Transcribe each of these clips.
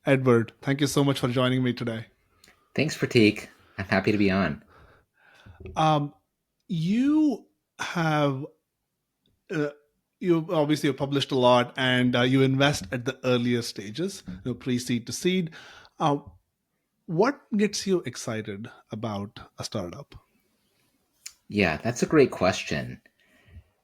Edward. Thank you so much for joining me today. Thanks, Prateek. I'm happy to be on. Um, you have uh, you obviously have published a lot, and you invest at the earlier stages, pre-seed to seed. Uh, what gets you excited about a startup? Yeah, that's a great question.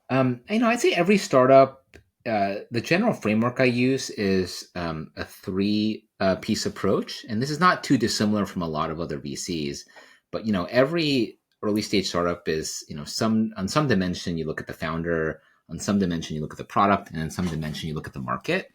I'd say every startup, the general framework I use is a three piece approach, and this is not too dissimilar from a lot of other VCs. But every early stage startup is some on some dimension you look at the founder, on some dimension you look at the product, and on some dimension you look at the market.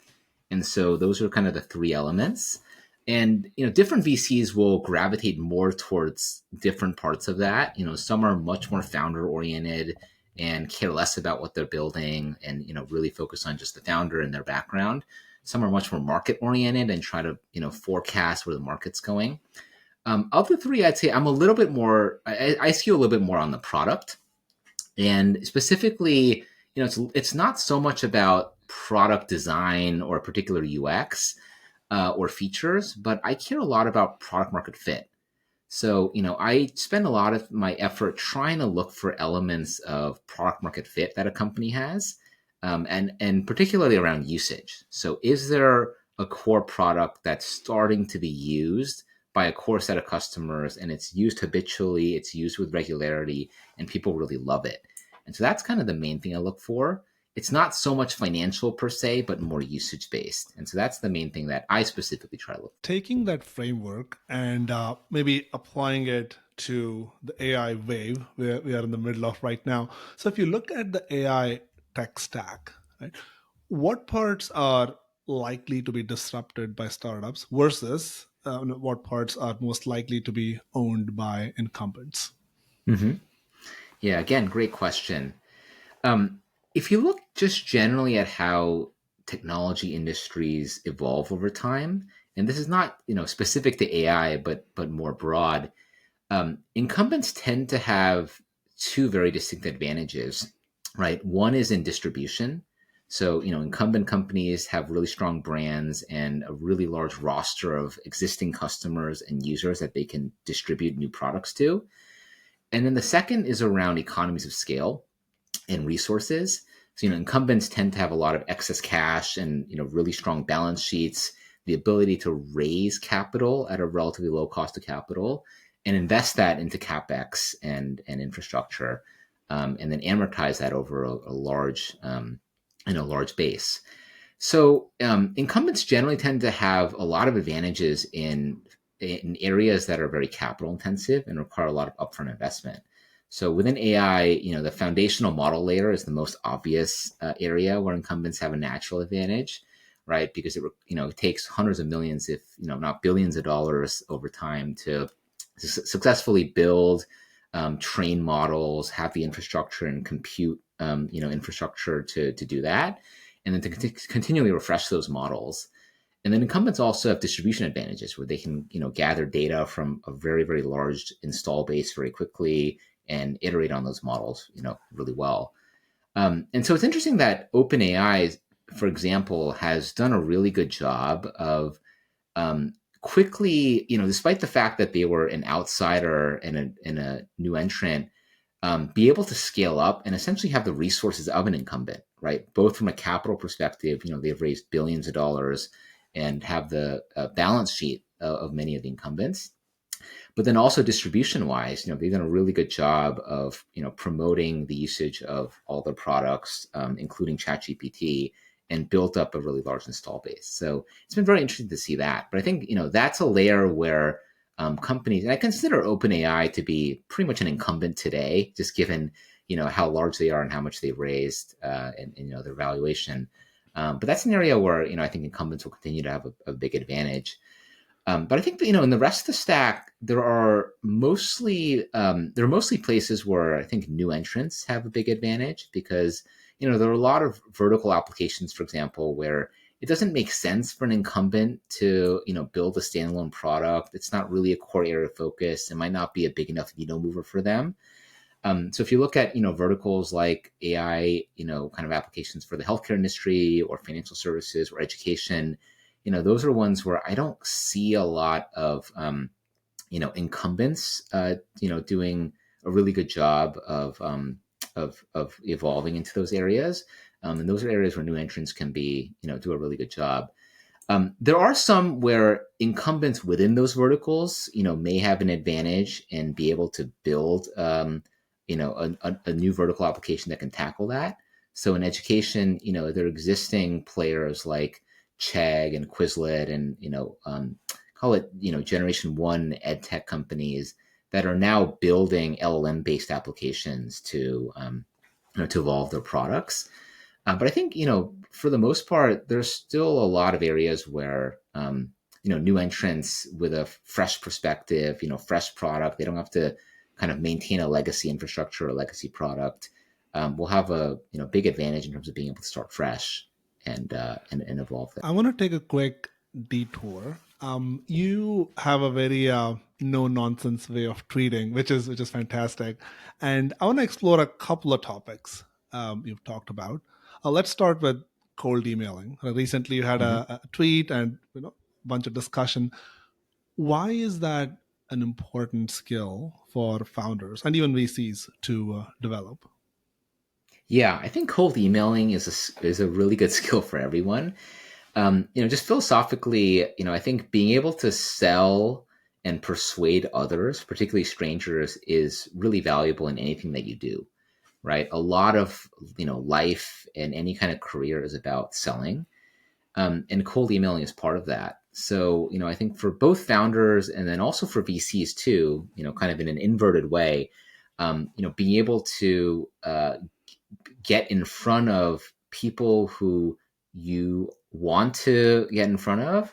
And so those are kind of the three elements. And different VCs will gravitate more towards different parts of that. Some are much more founder oriented and care less about what they're building and really focus on just the founder and their background. Some are much more market oriented and try to forecast where the market's going. Of the three, I'd say I'm a little bit more. I skew a little bit more on the product, and specifically, it's not so much about product design or a particular UX or features, but I care a lot about product market fit. So, I spend a lot of my effort trying to look for elements of product market fit that a company has, and particularly around usage. So, is there a core product that's starting to be used by a core set of customers, and it's used habitually, it's used with regularity, and people really love it? And so that's kind of the main thing I look for. It's not so much financial per se, but more usage based. And so that's the main thing that I specifically try to look Taking that framework and maybe applying it to the AI wave we are in the middle of right now. So if you look at the AI tech stack, right, what parts are likely to be disrupted by startups versus what parts are most likely to be owned by incumbents? for. Yeah, again, great question. Um, if you look just generally at how technology industries evolve over time, and this is not specific to AI, but more broad, incumbents tend to have two very distinct advantages, right? One is in distribution. So incumbent companies have really strong brands and a really large roster of existing customers and users that they can distribute new products to. And then the second is around economies of scale and resources. So, incumbents tend to have a lot of excess cash and, really strong balance sheets, the ability to raise capital at a relatively low cost of capital and invest that into CapEx and infrastructure, and then amortize that over a large, large base. So incumbents generally tend to have a lot of advantages in areas that are very capital intensive and require a lot of upfront investment. So within AI, the foundational model layer is the most obvious area where incumbents have a natural advantage, right? Because it takes hundreds of millions, if not billions of dollars over time to successfully build, train models, have the infrastructure and compute, infrastructure to do that, and then to continually refresh those models. And then incumbents also have distribution advantages where they can, gather data from a very, very large install base very quickly and iterate on those models, really well. And so it's interesting that OpenAI, for example, has done a really good job of quickly, despite the fact that they were an outsider and a new entrant, be able to scale up and essentially have the resources of an incumbent, right? Both from a capital perspective, they've raised billions of dollars and have the balance sheet of many of the incumbents. But then also distribution wise, they've done a really good job of promoting the usage of all their products, including ChatGPT, and built up a really large install base. So it's been very interesting to see that. But I think that's a layer where companies, and I consider OpenAI to be pretty much an incumbent today, just given how large they are and how much they've raised, and their valuation. But that's an area where I think incumbents will continue to have a big advantage. But I think that, in the rest of the stack, there are mostly places where I think new entrants have a big advantage because there are a lot of vertical applications, for example, where it doesn't make sense for an incumbent to build a standalone product. It's not really a core area of focus. It might not be a big enough needle mover for them. So if you look at verticals like AI, kind of applications for the healthcare industry or financial services or education, those are ones where I don't see a lot of incumbents, doing a really good job of evolving into those areas. And those are areas where new entrants can be, do a really good job. There are some where incumbents within those verticals, may have an advantage and be able to build, a new vertical application that can tackle that. So in education, there are existing players like Chegg and Quizlet and, call it, generation one EdTech companies that are now building LLM based applications to evolve their products. But I think, for the most part, there's still a lot of areas where, new entrants with a fresh perspective, fresh product, they don't have to kind of maintain a legacy infrastructure or legacy product, will have a, big advantage in terms of being able to start fresh and evolve that. I want to take a quick detour. You have a very no nonsense way of tweeting, which is fantastic, and I want to explore a couple of topics you've talked about. Let's start with cold emailing. Recently, you had Mm-hmm. a tweet and a bunch of discussion. Why is that an important skill for founders and even VCs to develop? Yeah, I think cold emailing is a really good skill for everyone. Just philosophically, I think being able to sell and persuade others, particularly strangers, is really valuable in anything that you do, right? A lot of, life and any kind of career is about selling. And cold emailing is part of that. So, I think for both founders and then also for VCs too, kind of in an inverted way, being able to get in front of people who you want to get in front of,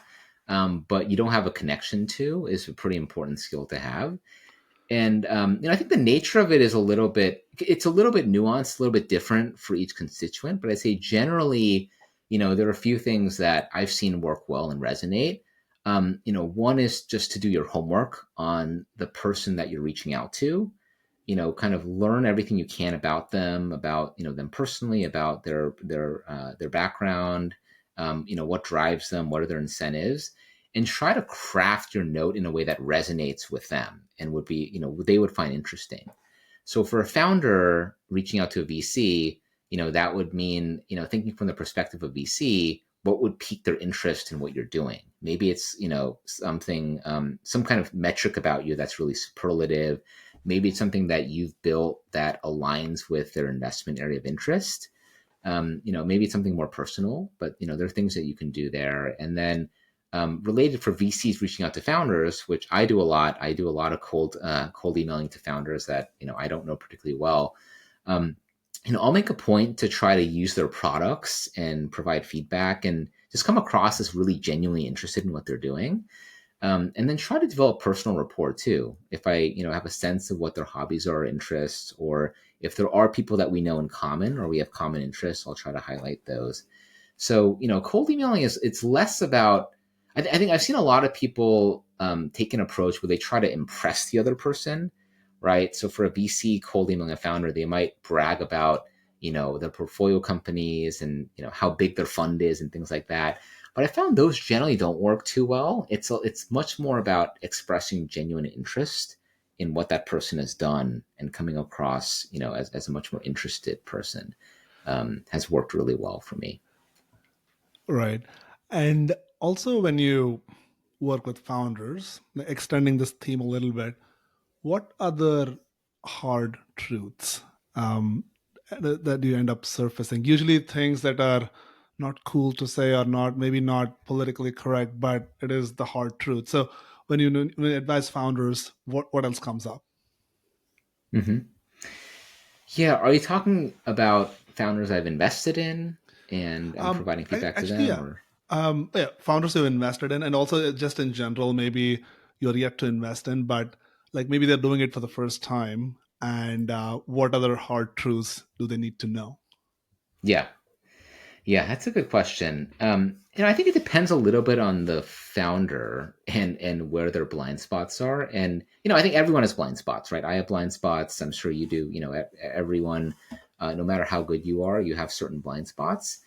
but you don't have a connection to, is a pretty important skill to have. And I think the nature of it is it's a little bit nuanced, a little bit different for each constituent. But I'd say generally, there are a few things that I've seen work well and resonate. One is just to do your homework on the person that you're reaching out to. Kind of learn everything you can about them, about them personally, about their background, what drives them, what are their incentives, and try to craft your note in a way that resonates with them and would be, they would find interesting. So for a founder reaching out to a VC, that would mean, thinking from the perspective of VC, what would pique their interest in what you're doing? Maybe it's, something, some kind of metric about you that's really superlative. Maybe it's something that you've built that aligns with their investment area of interest. Maybe it's something more personal, but there are things that you can do there. And then related for VCs reaching out to founders, which I do a lot. I do a lot of cold emailing to founders that I don't know particularly well. I'll make a point to try to use their products and provide feedback and just come across as really genuinely interested in what they're doing. And then try to develop personal rapport too. If I, have a sense of what their hobbies are, interests, or if there are people that we know in common or we have common interests, I'll try to highlight those. So, cold emailing it's less about, I think I've seen a lot of people take an approach where they try to impress the other person, right? So for a VC cold emailing a founder, they might brag about, their portfolio companies and, how big their fund is and things like that. But I found those generally don't work too well. It's much more about expressing genuine interest in what that person has done and coming across, as a much more interested person, has worked really well for me. Right. And also, when you work with founders, extending this theme a little bit, what other hard truths that you end up surfacing? Usually things that are not cool to say or not, maybe not politically correct, but it is the hard truth. So when you advise founders, what else comes up? Hmm. Yeah. Are you talking about founders I've invested in and I'm providing feedback to Actually, them yeah. or? Yeah, founders who invested in, and also just in general, maybe you're yet to invest in, but like maybe they're doing it for the first time. And what other hard truths do they need to know? Yeah. Yeah, that's a good question. I think it depends a little bit on the founder and where their blind spots are. And I think everyone has blind spots, right? I have blind spots. I'm sure you do. Everyone, no matter how good you are, you have certain blind spots.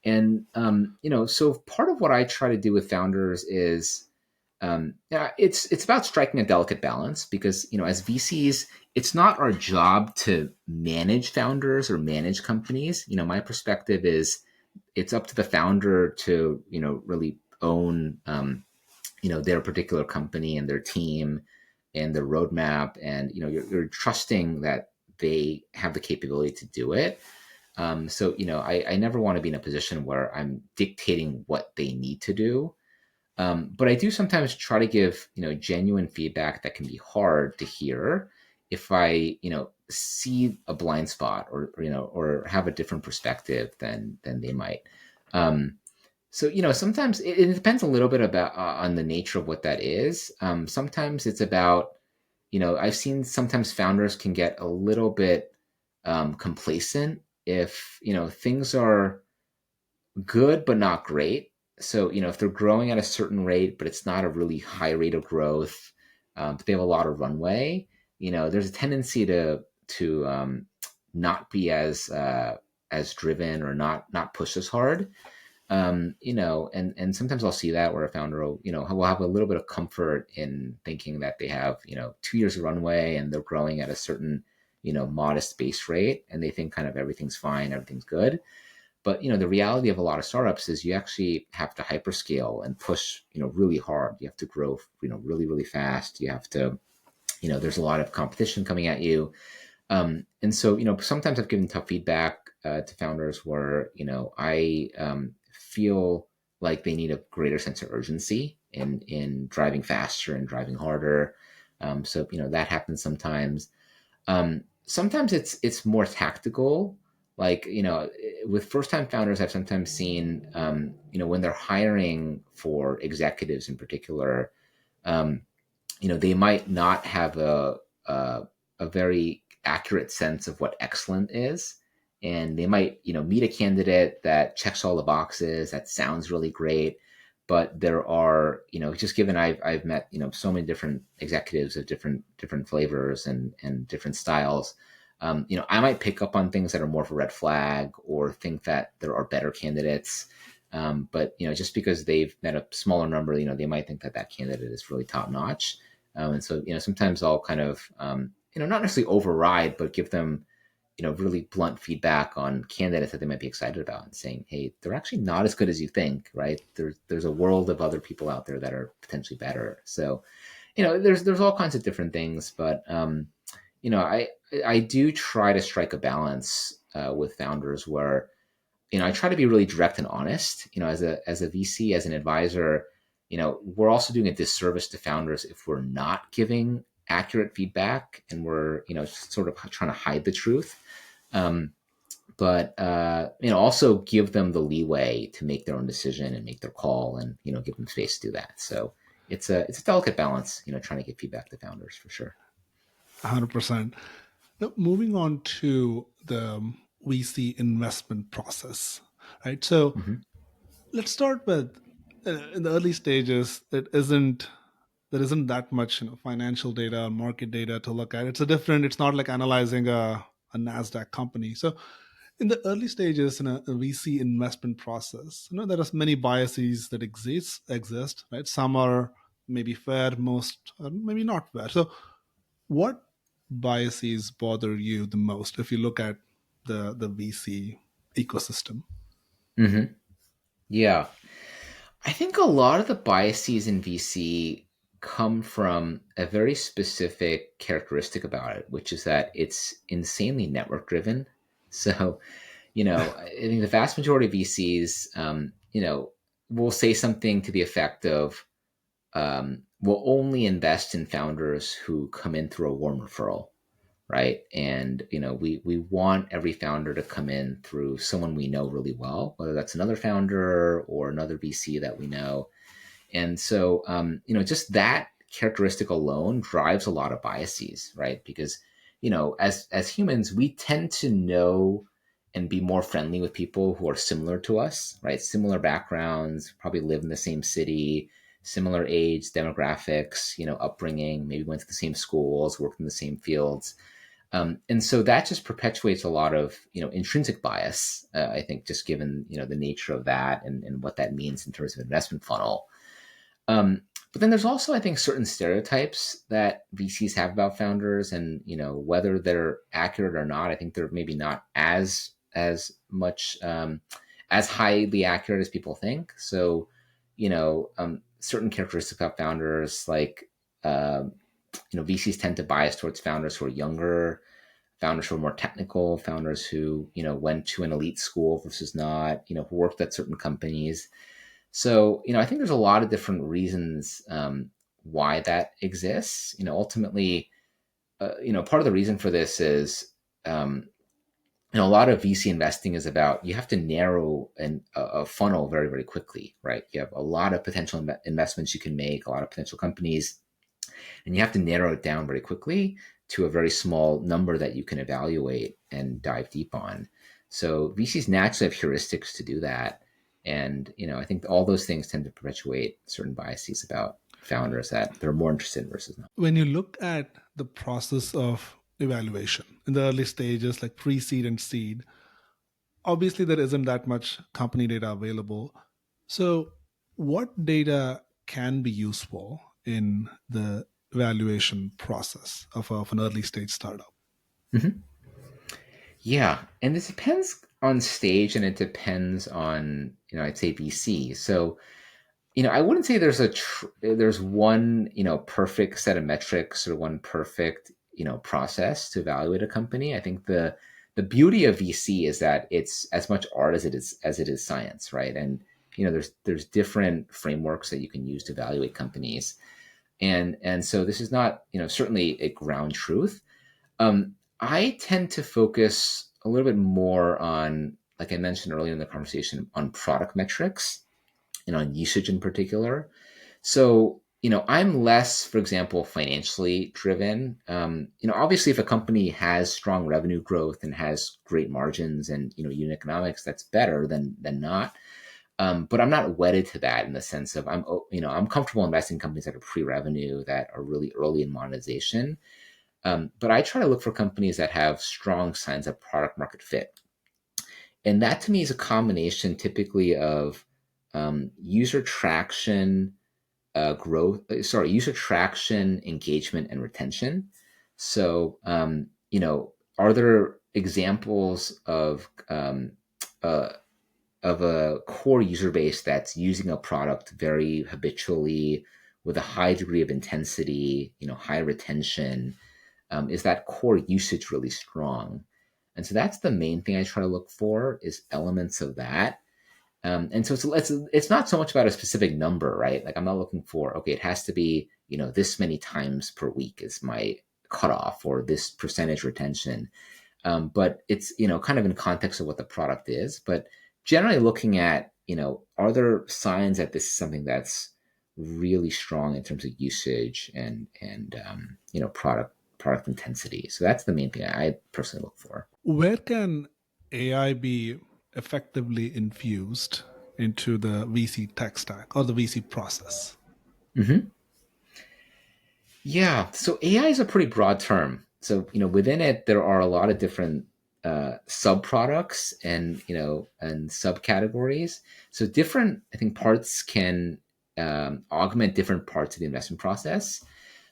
So part of what I try to do with founders is, yeah, it's about striking a delicate balance because as VCs, it's not our job to manage founders or manage companies. My perspective is it's up to the founder to really own their particular company and their team and their roadmap, and you're trusting that they have the capability to do it. I never want to be in a position where I'm dictating what they need to do. But I do sometimes try to give, genuine feedback that can be hard to hear if I, see a blind spot or have a different perspective than they might. Sometimes it depends a little bit about on the nature of what that is. Sometimes it's about, I've seen sometimes founders can get a little bit complacent if, things are good but not great. So, if they're growing at a certain rate, but it's not a really high rate of growth, but they have a lot of runway, there's a tendency to not be as driven or not push as hard. And sometimes I'll see that where a founder will have a little bit of comfort in thinking that they have 2 years of runway and they're growing at a certain modest base rate, and they think kind of everything's fine, everything's good. But the reality of a lot of startups is you actually have to hyperscale and push really hard. You have to grow really really fast. You have to there's a lot of competition coming at you. And so sometimes I've given tough feedback to founders where I feel like they need a greater sense of urgency in driving faster and driving harder. That happens sometimes. Sometimes it's more tactical. Like with first time founders, I've sometimes seen when they're hiring for executives in particular, um, they might not have a very accurate sense of what excellent is, and they might meet a candidate that checks all the boxes, that sounds really great, but there are just given I've met so many different executives of different flavors and different styles. I might pick up on things that are more of a red flag or think that there are better candidates. But just because they've met a smaller number, they might think that that candidate is really top notch. And so sometimes I'll kind of not necessarily override, but give them really blunt feedback on candidates that they might be excited about, and saying, hey, they're actually not as good as you think, right? There's a world of other people out there that are potentially better. So there's all kinds of different things, but I do try to strike a balance with founders where I try to be really direct and honest. As a VC, as an advisor, we're also doing a disservice to founders if we're not giving accurate feedback and we're sort of trying to hide the truth. But also give them the leeway to make their own decision and make their call, and give them space to do that. So it's a delicate balance, trying to get feedback to founders for sure. 100%. Now, moving on to the VC investment process, right? So Mm-hmm. let's start with in the early stages. There isn't that much financial data or market data to look at. It's not like analyzing a Nasdaq company. So in the early stages in a VC investment process, there are many biases that exist, right? Some are maybe fair, most are maybe not fair. So what biases bother you the most if you look at the VC ecosystem? Mm-hmm. Yeah. I think a lot of the biases in VC come from a very specific characteristic about it, which is that it's insanely network driven. So, I think the vast majority of VCs, will say something to the effect of, we'll only invest in founders who come in through a warm referral, right? And we want every founder to come in through someone we know really well, whether that's another founder or another VC that we know. And so just that characteristic alone drives a lot of biases, right? Because as humans, we tend to know and be more friendly with people who are similar to us, right? Similar backgrounds, probably live in the same city, similar age, demographics, upbringing, maybe went to the same schools, worked in the same fields. And so that just perpetuates a lot of intrinsic bias. I think just given the nature of that and what that means in terms of investment funnel. But then there's also, I think, certain stereotypes that VCs have about founders, and whether they're accurate or not. I think they're maybe not as much as highly accurate as people think. So, certain characteristics about founders, like VCs tend to bias towards founders who are younger, founders who are more technical, founders who went to an elite school versus not, who worked at certain companies. So, I think there's a lot of different reasons why that exists. Ultimately, part of the reason for this is, a lot of VC investing is about, you have to narrow a funnel very, very quickly, right? You have a lot of potential investments you can make, a lot of potential companies, and you have to narrow it down very quickly to a very small number that you can evaluate and dive deep on. So VCs naturally have heuristics to do that. And, I think all those things tend to perpetuate certain biases about founders that they're more interested in versus not. When you look at the process of evaluation in the early stages, like pre-seed and seed, obviously there isn't that much company data available. So what data can be useful in the evaluation process of an early stage startup? Mm-hmm. Yeah, and this depends on stage, and it depends on I'd say VC. So I wouldn't say there's one perfect set of metrics or one perfect process to evaluate a company. I think the beauty of VC is that it's as much art as it is science, right? And there's different frameworks that you can use to evaluate companies, and so this is not certainly a ground truth. I tend to focus a little bit more on, like I mentioned earlier in the conversation, on product metrics and on usage in particular. So, I'm less, for example, financially driven. Obviously, if a company has strong revenue growth and has great margins and unit economics, that's better than not. But I'm not wedded to that in the sense of I'm comfortable investing in companies that are pre-revenue, that are really early in monetization. But I try to look for companies that have strong signs of product market fit. And that to me is a combination typically of user traction, user traction, engagement, and retention. So, are there examples of a core user base that's using a product very habitually with a high degree of intensity, high retention? Is that core usage really strong? And so that's the main thing I try to look for, is elements of that. And so it's not so much about a specific number, right? Like, I'm not looking for, okay, it has to be, this many times per week is my cutoff, or this percentage retention. But it's, kind of in context of what the product is. But generally looking at, are there signs that this is something that's really strong in terms of usage and product intensity. So that's the main thing I personally look for. Where can AI be effectively infused into the VC tech stack or the VC process? Mm-hmm. Yeah. So AI is a pretty broad term. So, within it, there are a lot of different sub products and, and subcategories. So different, I think, parts can augment different parts of the investment process.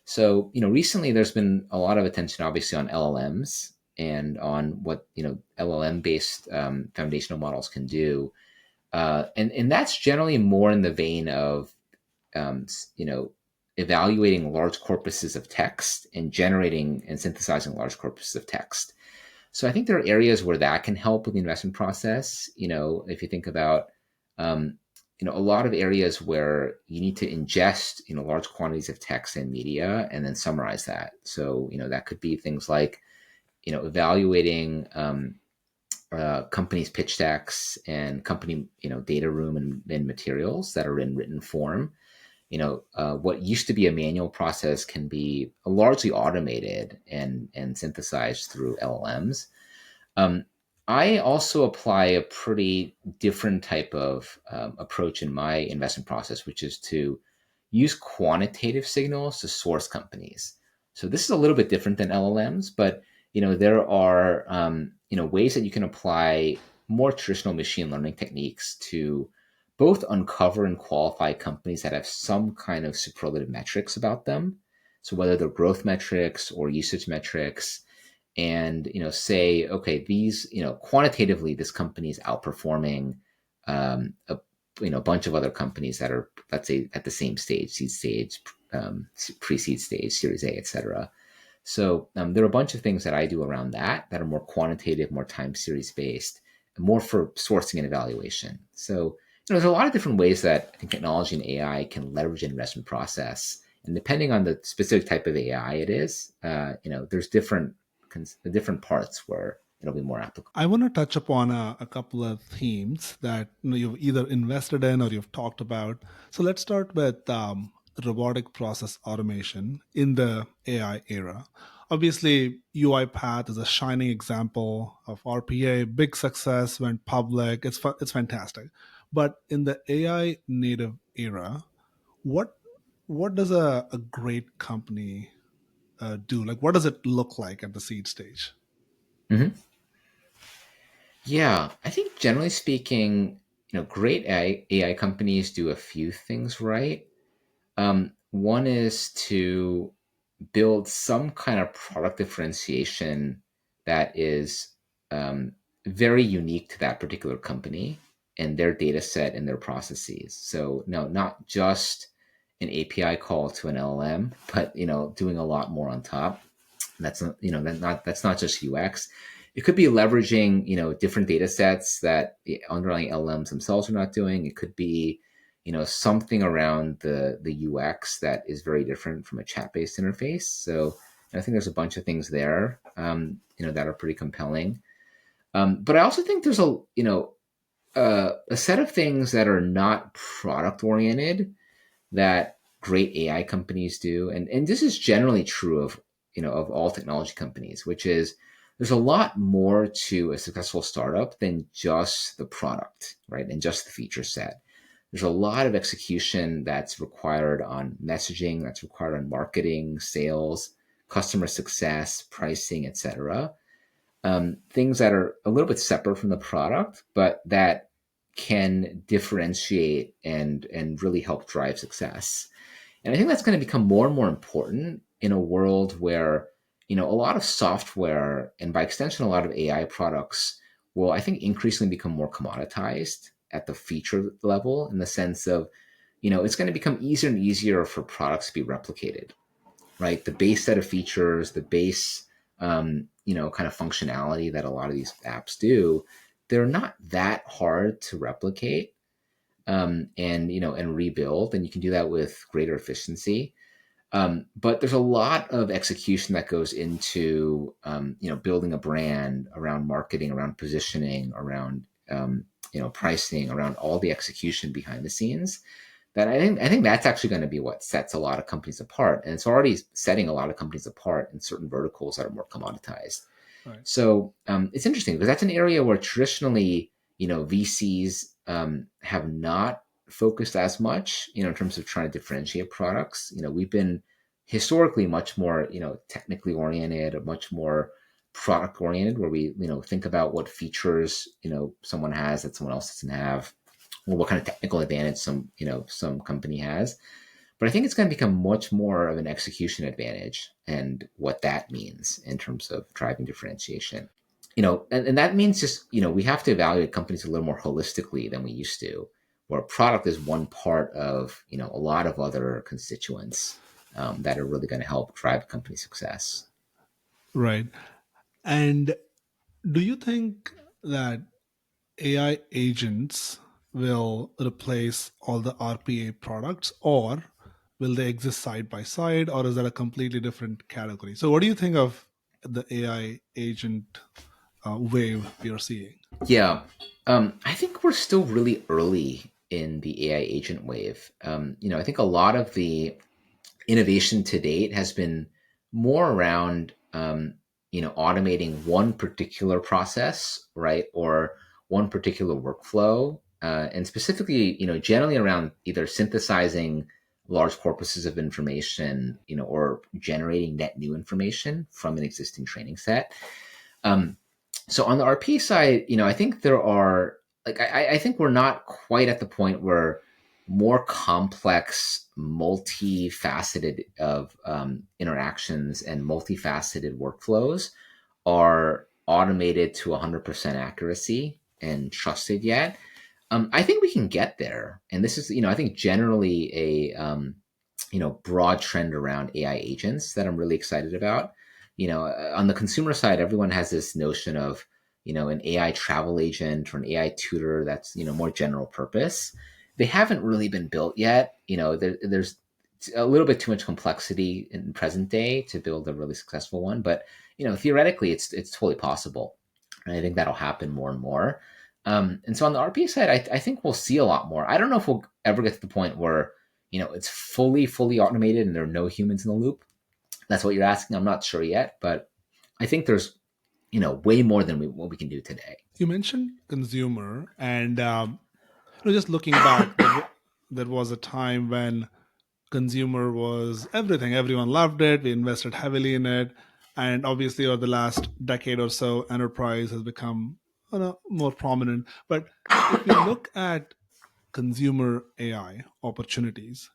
So, recently there's been a lot of attention, obviously, on LLMs and on what, LLM based foundational models can do. And that's generally more in the vein of, um, you know, evaluating large corpuses of text and generating and synthesizing large corpuses of text. So I think there are areas where that can help with the investment process. If you think about, a lot of areas where you need to ingest, large quantities of text and media and then summarize that. So, that could be things like, evaluating companies' pitch decks and company, data room and materials that are in written form. What used to be a manual process can be largely automated and synthesized through LLMs. Um, I also apply a pretty different type of approach in my investment process, which is to use quantitative signals to source companies. So this is a little bit different than LLMs, but there are ways that you can apply more traditional machine learning techniques to both uncover and qualify companies that have some kind of superlative metrics about them. So whether they're growth metrics or usage metrics, and say, okay, these quantitatively this company is outperforming a bunch of other companies that are, let's say, at the same stage, seed stage, pre-seed stage, Series A, etc. So there are a bunch of things that I do around that are more quantitative, more time series based, and more for sourcing and evaluation. So there's a lot of different ways that I think technology and AI can leverage an investment process. And depending on the specific type of AI it is, there's different parts where it'll be more applicable. I want to touch upon a couple of themes that you've either invested in or you've talked about. So let's start with robotic process automation in the AI era. Obviously, UiPath is a shining example of RPA, big success, went public. It's fantastic. But in the AI native era, what what does a great company do? Like, what does it look like at the seed stage? Mm-hmm. Yeah, I think generally speaking, great AI companies do a few things right. One is to build some kind of product differentiation that is very unique to that particular company and their data set and their processes. So no, not just an API call to an LLM, but doing a lot more on top. That's not just UX. It could be leveraging different data sets that the underlying LLMs themselves are not doing. It could be something around the UX that is very different from a chat based interface. So I think there's a bunch of things there that are pretty compelling. But I also think there's a set of things that are not product oriented that great AI companies do, and this is generally true of all technology companies, which is there's a lot more to a successful startup than just the product, right, and just the feature set. There's a lot of execution that's required on messaging, that's required on marketing, sales, customer success, pricing, etc. Things that are a little bit separate from the product, but that can differentiate and really help drive success. And I think that's going to become more and more important in a world where, a lot of software and by extension, a lot of AI products will, I think, increasingly become more commoditized at the feature level in the sense of, it's going to become easier and easier for products to be replicated, right? The base set of features, the base, kind of functionality that a lot of these apps do, they're not that hard to replicate and rebuild, and you can do that with greater efficiency. But there's a lot of execution that goes into building a brand around marketing, around positioning, around pricing, around all the execution behind the scenes. That I think that's actually going to be what sets a lot of companies apart, and it's already setting a lot of companies apart in certain verticals that are more commoditized. Right. So it's interesting because that's an area where traditionally VCs have not focused as much, in terms of trying to differentiate products. We've been historically much more, technically oriented, much more product oriented, where we, think about what features, someone has that someone else doesn't have, or what kind of technical advantage some company has. But I think it's going to become much more of an execution advantage and what that means in terms of driving differentiation. And that means just, we have to evaluate companies a little more holistically than we used to, where product is one part of, a lot of other constituents that are really going to help drive company success. Right. And do you think that AI agents will replace all the RPA products, or will they exist side by side, or is that a completely different category? So, what do you think of the AI agent wave we are seeing? Yeah. I think we're still really early in the AI agent wave. I think a lot of the innovation to date has been more around, automating one particular process, right, or one particular workflow, and specifically, generally around either synthesizing large corpuses of information, or generating net new information from an existing training set. So on the RP side, I think there are I think we're not quite at the point where more complex, multifaceted of interactions and multifaceted workflows are automated to 100% accuracy and trusted yet. I think we can get there, and this is, I think generally a broad trend around AI agents that I'm really excited about. On the consumer side, everyone has this notion of an AI travel agent or an AI tutor that's more general purpose. They haven't really been built yet. There's a little bit too much complexity in present day to build a really successful one, but theoretically, it's totally possible. And I think that'll happen more and more. And so on the RP side, I think we'll see a lot more. I don't know if we'll ever get to the point where it's fully automated and there are no humans in the loop. That's what you're asking. I'm not sure yet, but I think there's way more than what we can do today. You mentioned consumer, and just looking back, there was a time when consumer was everything. Everyone loved it. We invested heavily in it. And obviously, over the last decade or so, enterprise has become more prominent. But if you look at consumer AI opportunities,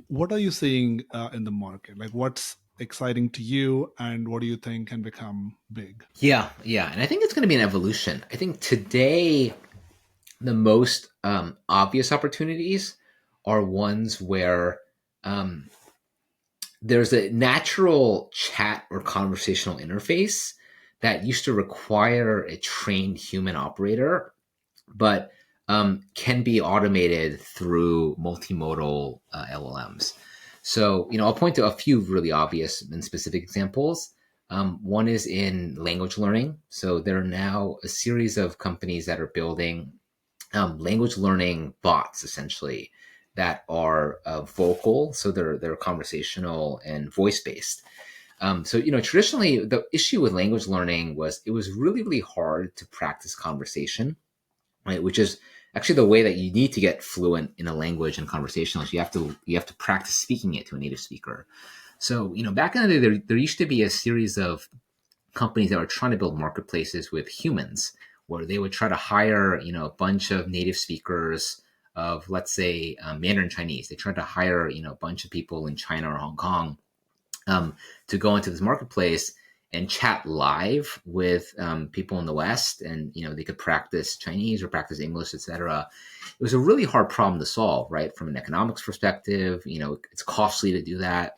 what are you seeing in the market? Like, what's exciting to you, and what do you think can become big? Yeah. And I think it's going to be an evolution. I think today, the most obvious opportunities are ones where there's a natural chat or conversational interface that used to require a trained human operator, but can be automated through multimodal LLMs. So, I'll point to a few really obvious and specific examples. One is in language learning. So there are now a series of companies that are building language learning bots, essentially, that are vocal. So they're conversational and voice based. So traditionally, the issue with language learning was it was really, really hard to practice conversation, right? Which is actually the way that you need to get fluent in a language and conversational. You have to practice speaking it to a native speaker. So back in the day, there used to be a series of companies that were trying to build marketplaces with humans, where they would try to hire a bunch of native speakers of, let's say, Mandarin Chinese. They tried to hire a bunch of people in China or Hong Kong to go into this marketplace and chat live with people in the West, and they could practice Chinese or practice English, etc. It was a really hard problem to solve, right? From an economics perspective, it's costly to do that,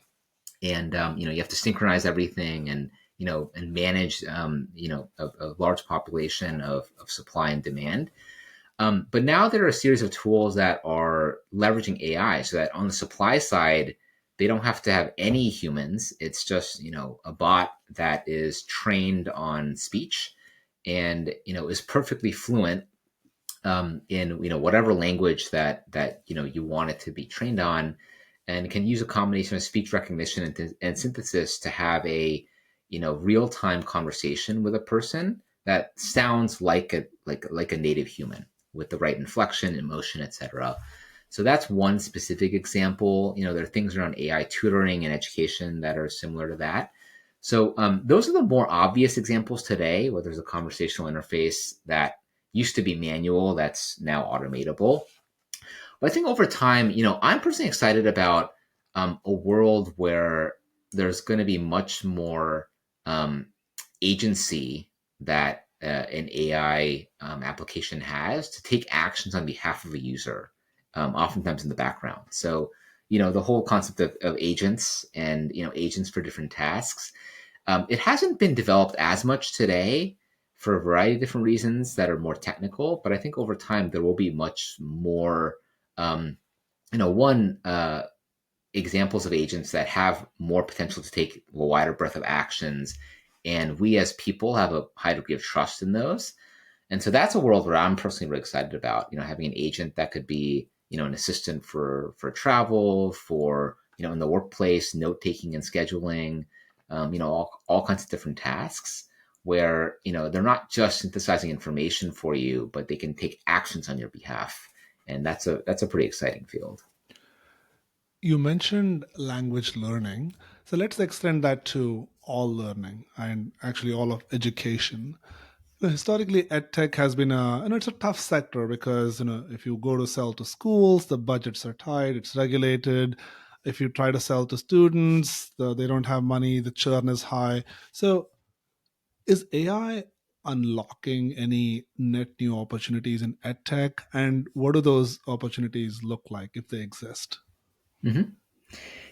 and you have to synchronize everything and manage a large population of supply and demand. But now there are a series of tools that are leveraging AI, so that on the supply side, they don't have to have any humans. It's just a bot that is trained on speech and is perfectly fluent in whatever language that you want it to be trained on, and can use a combination of speech recognition and synthesis to have a real-time conversation with a person that sounds like a native human with the right inflection, emotion, etc. So that's one specific example. There are things around AI tutoring and education that are similar to that. So those are the more obvious examples today, where there's a conversational interface that used to be manual that's now automatable. But I think over time, I'm personally excited about a world where there's going to be much more agency that an AI application has to take actions on behalf of a user, oftentimes in the background. So, the whole concept of agents and, agents for different tasks, it hasn't been developed as much today for a variety of different reasons that are more technical. But I think over time, there will be much more, examples of agents that have more potential to take a wider breadth of actions. And we as people have a high degree of trust in those. And so that's a world where I'm personally really excited about, having an agent that could be, an assistant for travel, for, in the workplace, note-taking and scheduling, all kinds of different tasks where, they're not just synthesizing information for you, but they can take actions on your behalf. And that's a pretty exciting field. You mentioned language learning. So let's extend that to all learning and actually all of education. Historically, edtech has been it's a tough sector because if you go to sell to schools, the budgets are tight, it's regulated. If you try to sell to students, they don't have money, the churn is high. So, is AI unlocking any net new opportunities in edtech, and what do those opportunities look like if they exist? Hmm.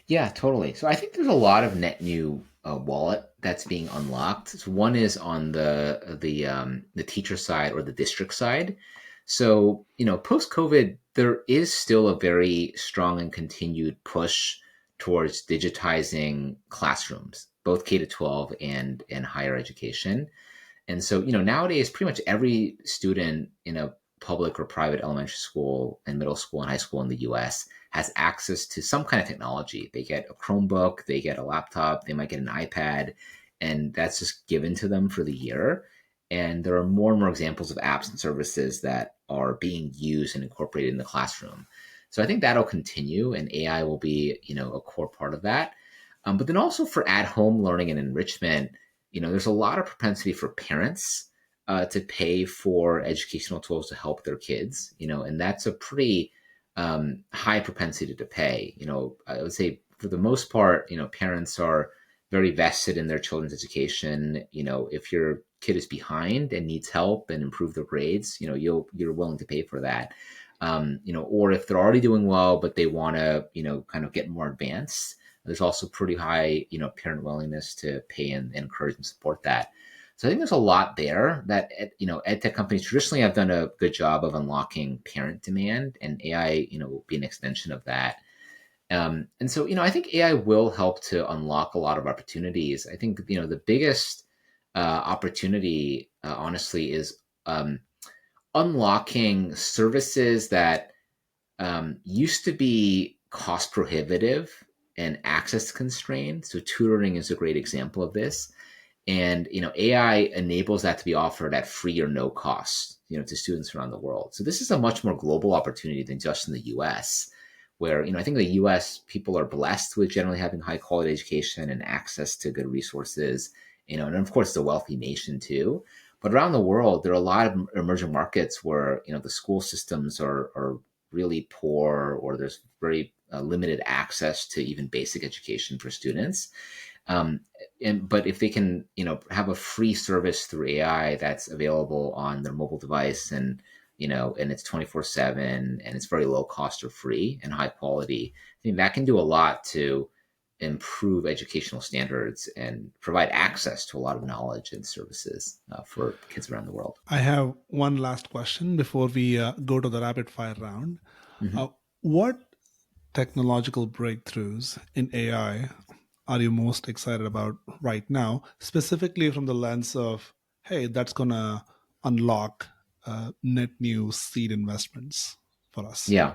Yeah, totally. So I think there's a lot of net new wallet that's being unlocked. So one is on the teacher side or the district side. So post COVID, there is still a very strong and continued push towards digitizing classrooms, both K to 12 and higher education. And so, nowadays, pretty much every student in a public or private elementary school and middle school and high school in the US has access to some kind of technology. They get a Chromebook, they get a laptop, they might get an iPad, and that's just given to them for the year. And there are more and more examples of apps and services that are being used and incorporated in the classroom. So I think that'll continue, and AI will be, a core part of that. But then also for at-home learning and enrichment, there's a lot of propensity for parents to pay for educational tools to help their kids, and that's a pretty high propensity to pay. I would say for the most part, parents are very vested in their children's education. If your kid is behind and needs help and improve their grades, you're willing to pay for that. Or if they're already doing well, but they want to, kind of get more advanced, there's also pretty high, parent willingness to pay and encourage and support that. So I think there's a lot there that edtech companies traditionally have done a good job of unlocking parent demand, and AI, will be an extension of that. And so, I think AI will help to unlock a lot of opportunities. I think the biggest opportunity, honestly, is unlocking services that used to be cost prohibitive and access constrained. So tutoring is a great example of this. And AI enables that to be offered at free or no cost, to students around the world. So this is a much more global opportunity than just in the US, where I think the US people are blessed with generally having high quality education and access to good resources, and of course it's a wealthy nation too. But around the world, there are a lot of emerging markets where the school systems are really poor, or there's very limited access to even basic education for students. But if they can, have a free service through AI that's available on their mobile device, and it's 24/7, and it's very low cost or free and high quality, I think that can do a lot to improve educational standards and provide access to a lot of knowledge and services for kids around the world. I have one last question before we go to the rapid fire round. Mhm. Uh, what technological breakthroughs in AI are you most excited about right now, specifically from the lens of, hey, that's going to unlock net new seed investments for us? Yeah.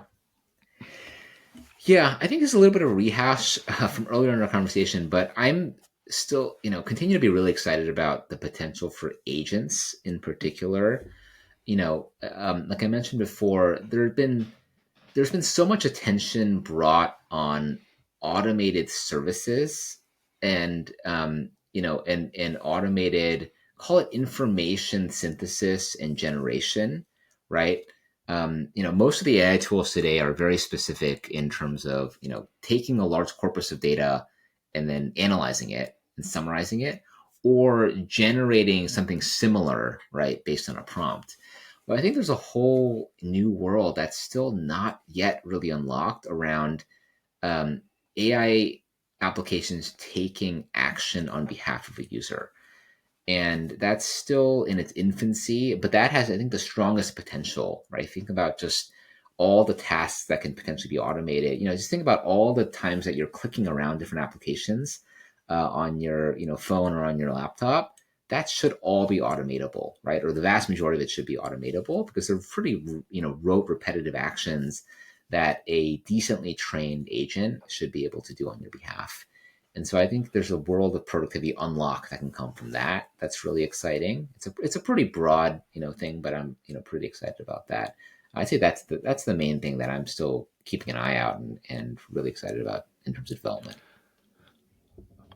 Yeah, I think it's a little bit of a rehash from earlier in our conversation, but I'm still, continue to be really excited about the potential for agents in particular. Like I mentioned before, there's been so much attention brought on automated services and and automated, call it information synthesis and generation, right? Most of the AI tools today are very specific in terms of taking a large corpus of data and then analyzing it and summarizing it, or generating something similar, right, based on a prompt. But I think there's a whole new world that's still not yet really unlocked around AI applications taking action on behalf of a user. And that's still in its infancy, but that has, I think, the strongest potential, right? Think about just all the tasks that can potentially be automated. Just think about all the times that you're clicking around different applications on your, phone or on your laptop. That should all be automatable, right? Or the vast majority of it should be automatable, because they're pretty, rote, repetitive actions that a decently trained agent should be able to do on your behalf. And so I think there's a world of productivity unlock that can come from that. That's really exciting. It's a pretty broad, thing, but I'm, pretty excited about that. I'd say that's the main thing that I'm still keeping an eye out and really excited about in terms of development.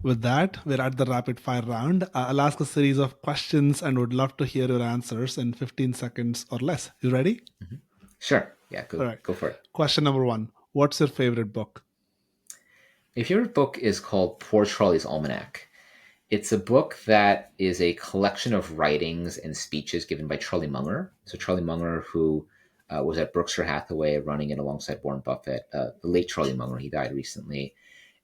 With that, we're at the rapid fire round. I'll ask a series of questions and would love to hear your answers in 15 seconds or less. You ready? Mm-hmm. Sure. Yeah, All right. go for it. Question number one. What's your favorite book? My favorite book is called Poor Charlie's Almanack. It's a book that is a collection of writings and speeches given by Charlie Munger. So Charlie Munger, who was at Berkshire Hathaway running it alongside Warren Buffett, the late Charlie Munger, he died recently.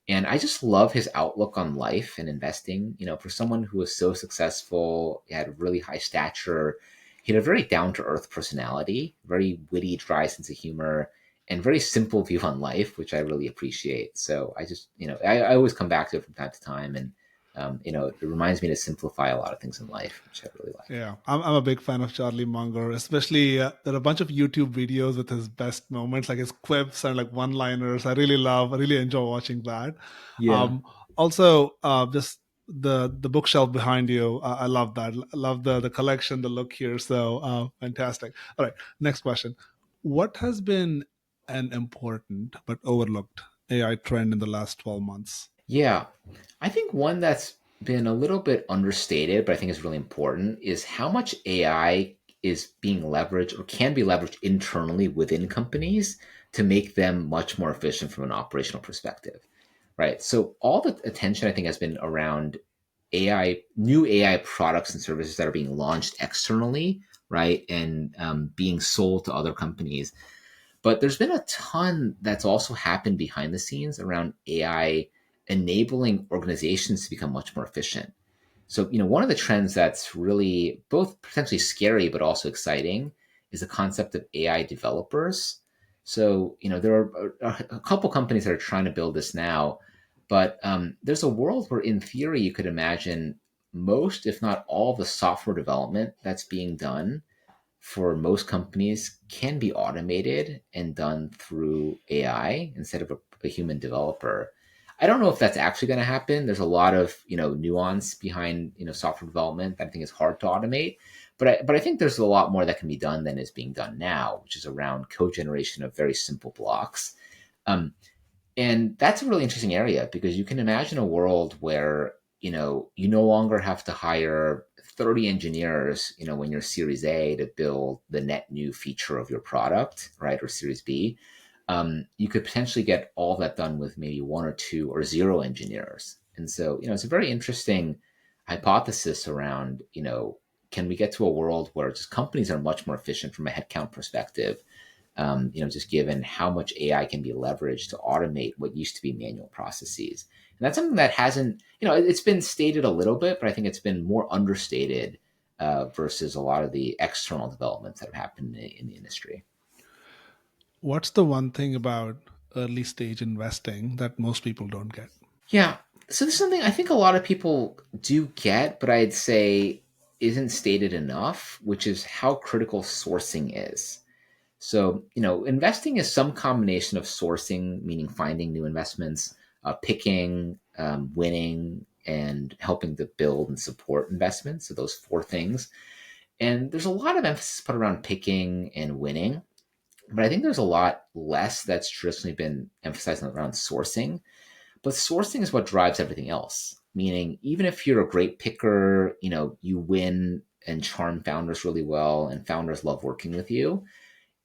And I just love his outlook on life and investing. You know, for someone who was so successful, he had a really high stature, he had a very down to earth personality, very witty, dry sense of humor, and very simple view on life, which I really appreciate. So I just, I always come back to it from time to time. And, it reminds me to simplify a lot of things in life, which I really like. Yeah, I'm a big fan of Charlie Munger, especially there are a bunch of YouTube videos with his best moments, like his quips and like one-liners. I really enjoy watching that. Yeah. Um, Also, just the bookshelf behind you, I love that. I love the collection, the look here. So fantastic. All right, next question. What has been an important but overlooked AI trend in the last 12 months? Yeah. I think one that's been a little bit understated, but I think is really important, is how much AI is being leveraged or can be leveraged internally within companies to make them much more efficient from an operational perspective. Right. So all the attention I think has been around new AI products and services that are being launched externally, right, and being sold to other companies. But there's been a ton that's also happened behind the scenes around AI enabling organizations to become much more efficient. So, one of the trends that's really both potentially scary but also exciting is the concept of AI developers. So, there are a couple companies that are trying to build this now, but there's a world where, in theory, you could imagine most, if not all, the software development that's being done for most companies can be automated and done through AI instead of a human developer. I don't know if that's actually going to happen. There's a lot of nuance behind software development that I think is hard to automate, but I think there's a lot more that can be done than is being done now, which is around code generation of very simple blocks. And that's a really interesting area because you can imagine a world where you no longer have to hire 30 engineers when you're Series A to build the net new feature of your product, right, or Series B. You could potentially get all that done with maybe one or two or zero engineers. And so it's a very interesting hypothesis around can we get to a world where just companies are much more efficient from a headcount perspective, just given how much AI can be leveraged to automate what used to be manual processes. And that's something that hasn't, it's been stated a little bit, but I think it's been more understated versus a lot of the external developments that have happened in the industry. What's the one thing about early stage investing that most people don't get? Yeah. So this is something I think a lot of people do get, but I'd say isn't stated enough, which is how critical sourcing is. So, investing is some combination of sourcing, meaning finding new investments, picking, winning, and helping to build and support investments. So, those four things. And there's a lot of emphasis put around picking and winning, but I think there's a lot less that's traditionally been emphasized around sourcing. But sourcing is what drives everything else. Meaning, even if you're a great picker, you win and charm founders really well, and founders love working with you.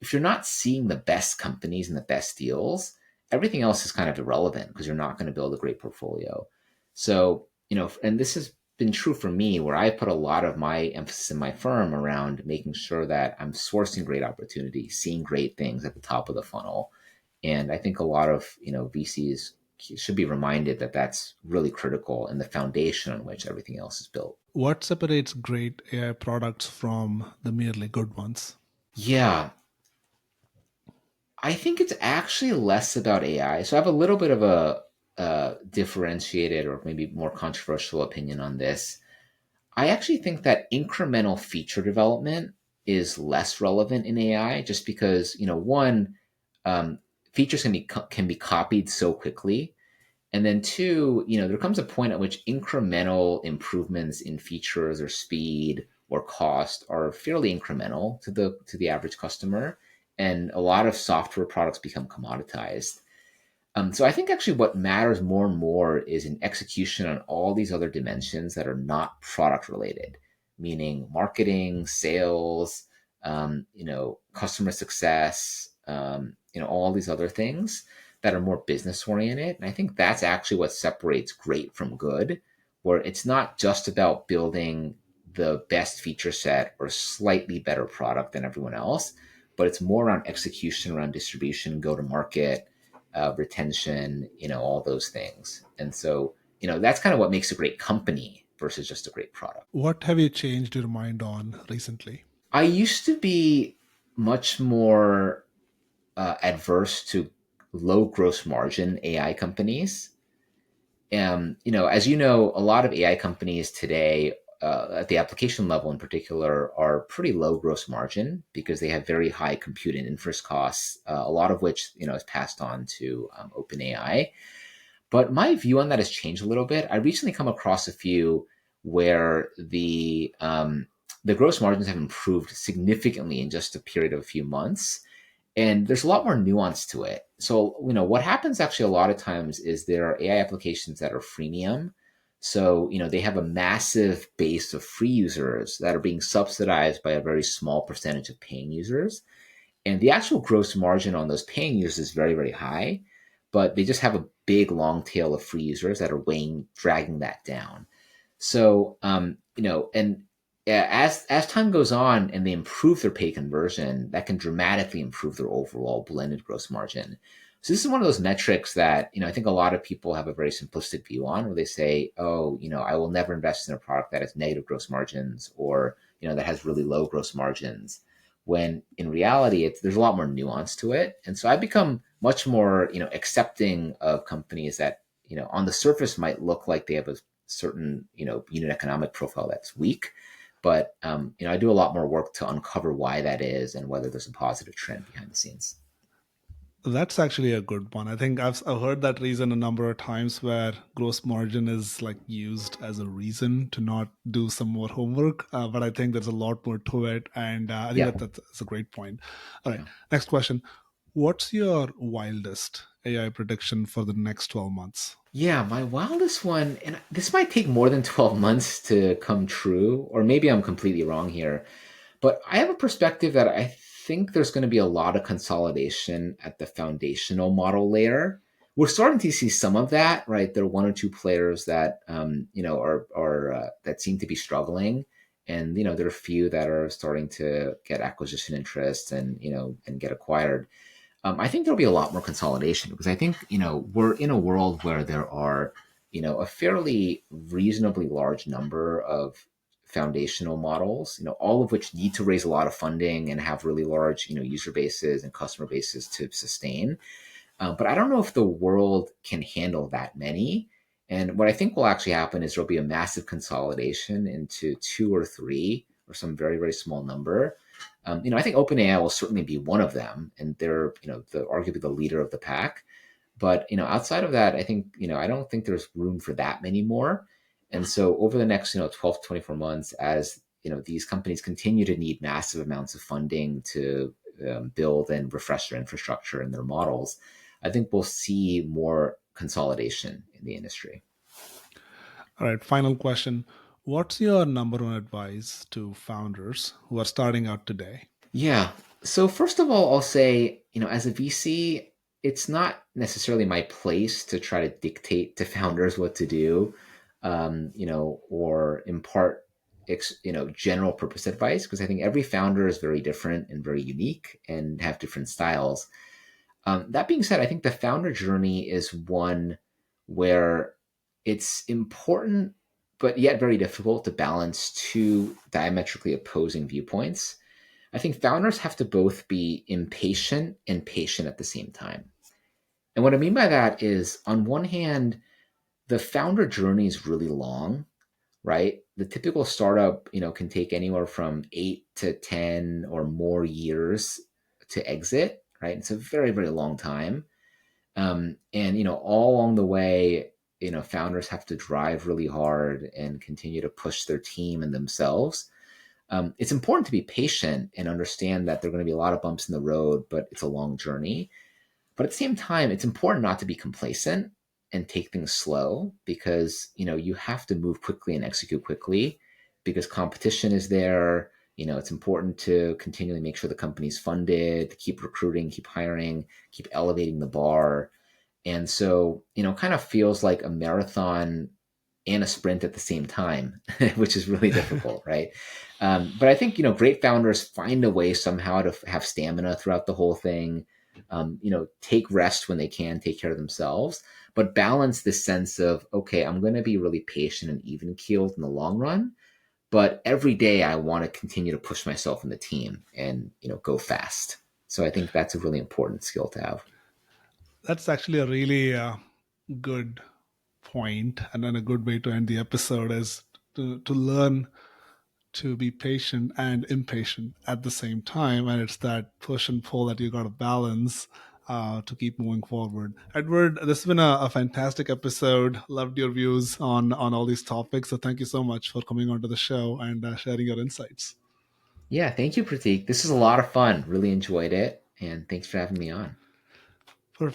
If you're not seeing the best companies and the best deals, everything else is kind of irrelevant because you're not going to build a great portfolio. So, and this has been true for me where I put a lot of my emphasis in my firm around making sure that I'm sourcing great opportunities, seeing great things at the top of the funnel. And I think a lot of, VCs should be reminded that that's really critical and the foundation on which everything else is built. What separates great AI products from the merely good ones? Yeah, I think it's actually less about AI. So I have a little bit of a differentiated or maybe more controversial opinion on this. I actually think that incremental feature development is less relevant in AI, just because one, um, features can be copied so quickly, and then two, there comes a point at which incremental improvements in features or speed or cost are fairly incremental to the average customer. and a lot of software products become commoditized. So I think actually what matters more and more is an execution on all these other dimensions that are not product related, meaning marketing, sales, customer success, all these other things that are more business oriented. And I think that's actually what separates great from good, where it's not just about building the best feature set or slightly better product than everyone else, but it's more around execution, around distribution, go to market, retention, all those things. And so, that's kind of what makes a great company versus just a great product. What have you changed your mind on recently? I used to be much more adverse to low gross margin AI companies. As you know, a lot of AI companies today, at the application level in particular, are pretty low gross margin because they have very high compute and inference costs, a lot of which is passed on to OpenAI. But my view on that has changed a little bit. I recently come across a few where the gross margins have improved significantly in just a period of a few months, and there's a lot more nuance to it. So, what happens actually a lot of times is there are AI applications that are freemium. So, they have a massive base of free users that are being subsidized by a very small percentage of paying users. And the actual gross margin on those paying users is very, very high, but they just have a big long tail of free users that are dragging that down. So, and as time goes on and they improve their pay conversion, that can dramatically improve their overall blended gross margin. So this is one of those metrics that, I think a lot of people have a very simplistic view on, where they say, oh, I will never invest in a product that has negative gross margins, or, that has really low gross margins. When in reality, there's a lot more nuance to it. And so I've become much more, accepting of companies that, on the surface might look like they have a certain, unit economic profile that's weak. But I do a lot more work to uncover why that is and whether there's a positive trend behind the scenes. That's actually a good one. I think I've heard that reason a number of times, where gross margin is like used as a reason to not do some more homework. But I think there's a lot more to it, and I think Yeah. that's a great point. All right, Yeah. next question. What's your wildest AI prediction for the next 12 months? Yeah, my wildest one, and this might take more than 12 months to come true, or maybe I'm completely wrong here, but I have a perspective that I think there's going to be a lot of consolidation at the foundational model layer. We're starting to see some of that, right? There are one or two players that are that seem to be struggling, and there are a few that are starting to get acquisition interest and get acquired. I think there'll be a lot more consolidation because I think, we're in a world where there are, a fairly reasonably large number of foundational models, all of which need to raise a lot of funding and have really large, user bases and customer bases to sustain. But I don't know if the world can handle that many. And what I think will actually happen is there'll be a massive consolidation into two or three or some very, very small number. I think OpenAI will certainly be one of them, and they're, arguably the leader of the pack. But, outside of that, I think, I don't think there's room for that many more. And so over the next, 12 to 24 months, as, these companies continue to need massive amounts of funding to build and refresh their infrastructure and their models, I think we'll see more consolidation in the industry. All right, final question. What's your number one advice to founders who are starting out today? Yeah. So first of all, I'll say, as a VC, it's not necessarily my place to try to dictate to founders what to do, or impart, general purpose advice, because I think every founder is very different and very unique and have different styles. That being said, I think the founder journey is one where it's important, but yet very difficult to balance two diametrically opposing viewpoints. I think founders have to both be impatient and patient at the same time. And what I mean by that is, on one hand, the founder journey is really long, right? The typical startup, can take anywhere from 8 to 10 or more years to exit, right? It's a very, very long time. And, all along the way, founders have to drive really hard and continue to push their team and themselves. It's important to be patient and understand that there are going to be a lot of bumps in the road, but it's a long journey. But at the same time, it's important not to be complacent and take things slow, because you have to move quickly and execute quickly because competition is there. It's important to continually make sure the company's funded, to keep recruiting, keep hiring, keep elevating the bar. And so, kind of feels like a marathon and a sprint at the same time, which is really difficult, right? But I think great founders find a way somehow to have stamina throughout the whole thing. Take rest when they can, take care of themselves, but balance this sense of, okay, I'm going to be really patient and even keeled in the long run, but every day I want to continue to push myself in the team and go fast. So I think that's a really important skill to have. That's actually a really good point, and then a good way to end the episode is to learn to be patient and impatient at the same time. And it's that push and pull that you got to balance to keep moving forward. Edward, this has been a fantastic episode. Loved your views on all these topics. So thank you so much for coming onto the show and sharing your insights. Yeah, thank you, Prateek. This is a lot of fun. Really enjoyed it. And thanks for having me on. Perfect.